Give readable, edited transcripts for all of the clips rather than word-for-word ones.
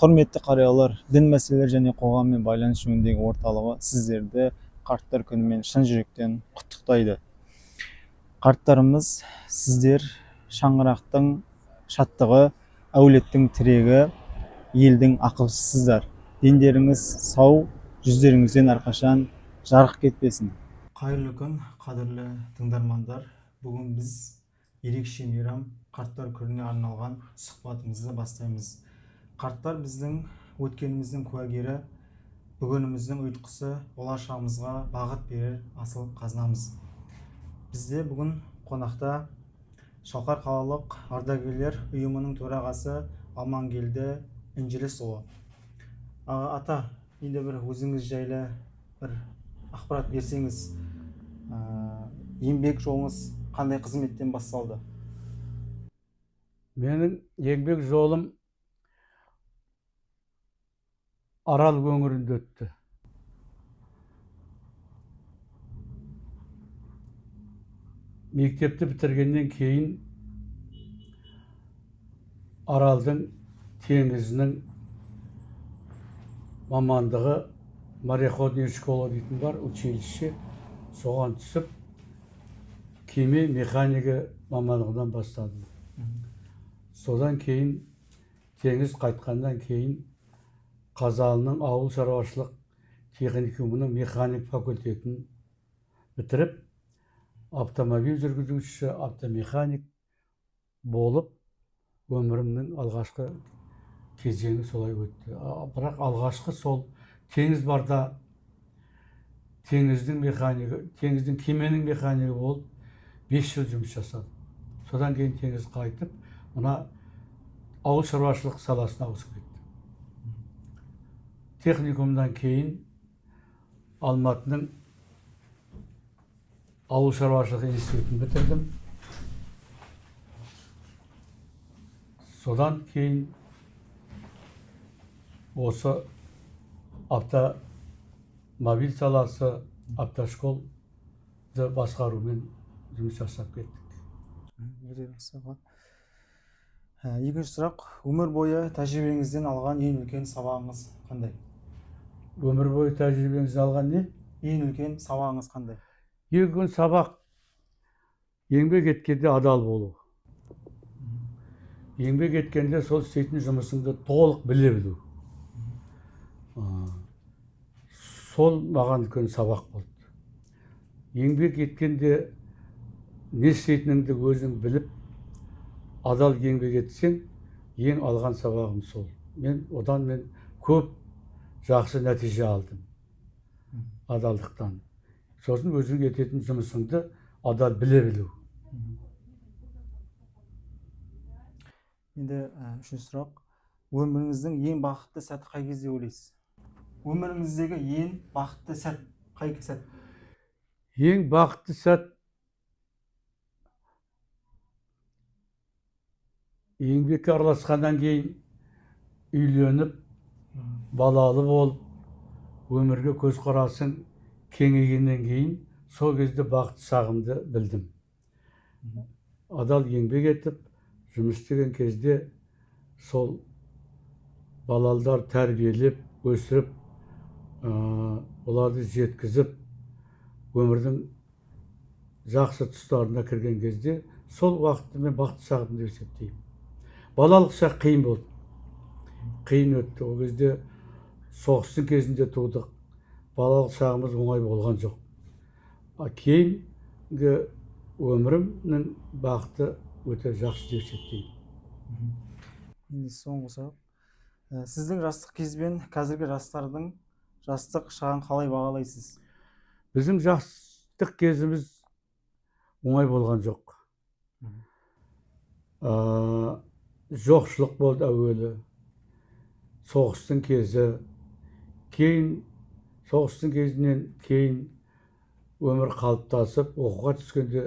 Құрметті қариялар, дін мәселелері және қоғаммен байланыс жөніндегі орталығы сіздерді қарттар күнімен шын жүректен құттықтайды. Қарттарымыз, сіздер шаңырақтың шаттығы, әулеттің тірегі, елдің ақылшысыздар. Дендеріңіз сау, жүздеріңізден әрқашан жарық кетпесін. Қайырлы күн, қадірлі тыңдармандар. Бүгін біз ерекше мейрам қарттар күніне арналған сұхбатымызды бастаймыз. Қарттар біздің өткеніміздің куәгері, бүгініміздің ұйытқысы, болашағымызға бағыт берер асыл қазынамыз. Бізде бүгін қонақта Шалқар қалалық ардагерлер ұйымының төрағасы Амангелді Інжілісұлы. Ата, енді бір өзіңіз жайлы бір ақпарат берсеңіз, еңбек жолыңыз қандай қызметтен басталды? Менің еңбек жолым Арал өңірінде өтті. Мектепті бітіргеннен кейін Аралдың теңізінің мамандығы мореходный школа дейтін бар, училище, соған түсіп, кеме механигі мамандығынан бастадым. Содан кейін теңіз қайтқаннан кейін Қазалының ауыл шаруашылық техникумының механик факультетін бітіріп, автомобиль жүргізушісі, автомеханик болып, өмірімнің алғашқы кезеңі солай өтті. Бірақ алғашқы сол теңіз барда теңіздің механигі, теңіздің кеменің механигі болып 5 жыл жұмыс жасадым. Содан кейін теңіз қайтып, мына ауыл шаруашылық саласына ауысып кеттім. Техникумдан кейін Алматының ауыл шаруашылық институтын бітірдім. Содан кейін осы автомобиль саласы, автошколды басқарумен жұмыс жасап кеттік. Екінші сұрақ, өмір бойы тәжірибеңізден алған ең үлкен сабағыңыз қандай? Өмір бойы тәжірибеңізден алған не? Ең үлкен сабағыңыз қандай? Ең үлкен сабақ еңбек еткенде адал болу. Еңбек еткенде сол істейтін жұмысыңды толық біле білу. Сол маған үлкен сабақ болды. Еңбек еткенде не істейтініңді өзің біліп, адал еңбек етсең, ең алған сабағым сол. Одан мен көп жақсы нәтиже алдым. Адалдықтан. Сосын өзің ететін жұмысыңды адал біле білу. Енді үшінші сұрақ, өміріңіздің ең бақытты сәті қай кезде ойлайсыз? Өміріңіздегі ең бақытты сәт қай сәт? Ең бақытты сәт еңбекке араласқаннан кейін үйленіп, балалы болып, өмірге көзқарасың кеңейгеннен кейін сол кезде бақытты шағымды білдім. Адал еңбек етіп, жұмыс істеген кезде сол балалар тәрбиелеп, өсіріп, оларды жеткізіп, өмірдің жақсы тұстарына кірген кезде сол уақытты мен бақытты шағым деп есептеймін. Балалық шақ қиын болды. Қиын өтті. Ол кезде соғыстың кезінде тудық. Балалық шағымыз оңай болған жоқ. Кейінгі өмірімнің бақыты өте жақсы деп есептеймін. Енді соңғы сұрақ. Сіздің жастық кезбен қазіргі жастардың жастық шағын қалай бағалайсыз? Біздің жастық кезіміз оңай болған жоқ. Жоқшылық болды әуелі. Соғыстың кезі. Кейін соғыстың кезінен кейін өмір қалыптасып, оқуға түскенде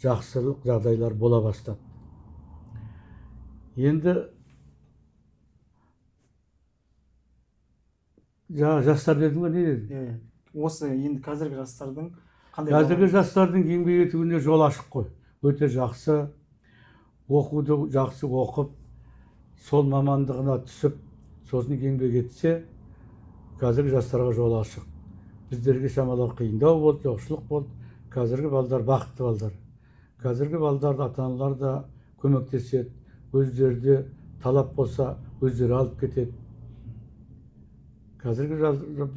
жақсылық жағдайлар бола бастады. Енді жастар дедің ба, не дедің? Осы енді қазіргі жастардың қандай? Қазіргі жастардың еңбек етуіне жол ашық қой. Өте жақсы. Оқуды жақсы оқып, сол мамандығына түсіп, сосын еңбек етсе, қазіргі жастарға жол ашық. Біздерге шамалар қиындау болды, жоқшылық болды. Қазіргі балдар бақытты балдар. Қазіргі балдарды ата-аналар да көмектеседі. Өздері де талап болса, өздері алып кетеді. Қазіргі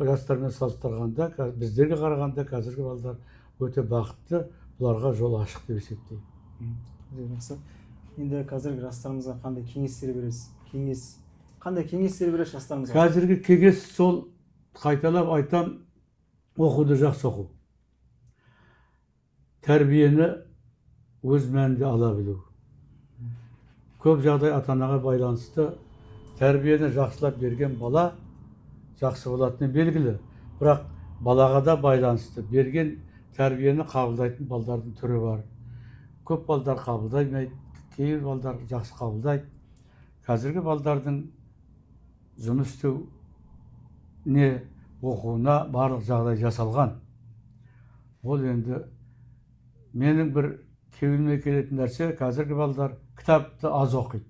жастармен салыстырғанда, біздерге қарағанда қазіргі балдар өте бақытты, бұларға жол ашық деп есептеймін. Енді қазіргі жастарымызға қандай кеңестер бересіз? Қандай кеңестер бересіз жастарымызға? Қазіргі кеңес сол, қайталап айтам, оқуды жақсы оқу. Тәрбиені өз мәнінде ала білу. Көп жағдай ата-анаға байланысты. Тәрбиені жақсылап берген бала жақсы болатыны белгілі. Бірақ балаға да байланысты. Берген тәрбиені қабылдайтын балдардың түрі бар. Көп балдар қабылдаймайды, кейбір балдар жақсы қабылдайды. Қазіргі балдардың жұмыс істеуіне, оқуына барлық жағдай жасалған. Ол енді менің бір кеуілме келетін нәрсе, қазіргі балдар кітапты аз оқиды.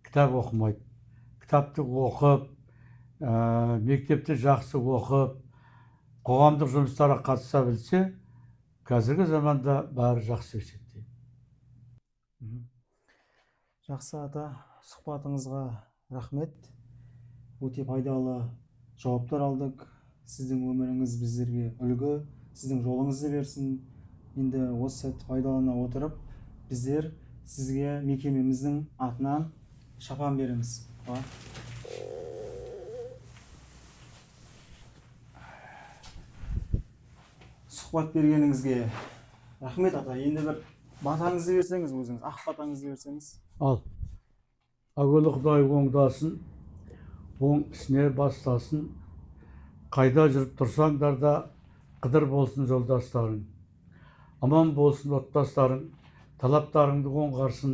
Кітап оқымайды. Кітапты оқып, мектепті жақсы оқып, қоғамдық жұмыстарға қатыса білсе, қазіргі заманда бәрі жақсы есептейді. Жақсы ата, сұхбатыңызға рахмет. Өте пайдалы жауаптар алдық. Сіздің өміріңіз біздерге үлгі, сіздің жолыңызды берсін. Енді осы сәтті пайдалана отырып, біздер сізге мекемеміздің атынан шапан береміз. Сұхбат бергеніңізге рахмет ата. Енді бір батаңызды берсеңіз өзіңіз, ақ батаңызды берсеңіз. Ал, әуелі Құдай оңдасын, оң ісіне бастасын. Қайда жүріп тұрсаңдар да қыдыр болсын жолдастарың. Аман болсын отбастарың, талаптарыңды оңғарсын.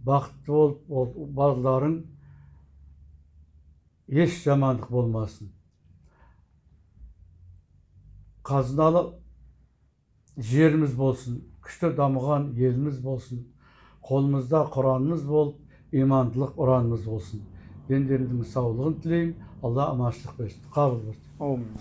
Бақытты болып балаларың, еш жамандық болмасын. Қазыналы жеріміз болсын, күшті дамыған еліміз болсын. Қолымызда Құранымыз болып, имандылық ұранымыз болсын. Ендеріңіздің саулығын тілеймін. Алла аманшылық берсін. Қабыл болсын. Аумин.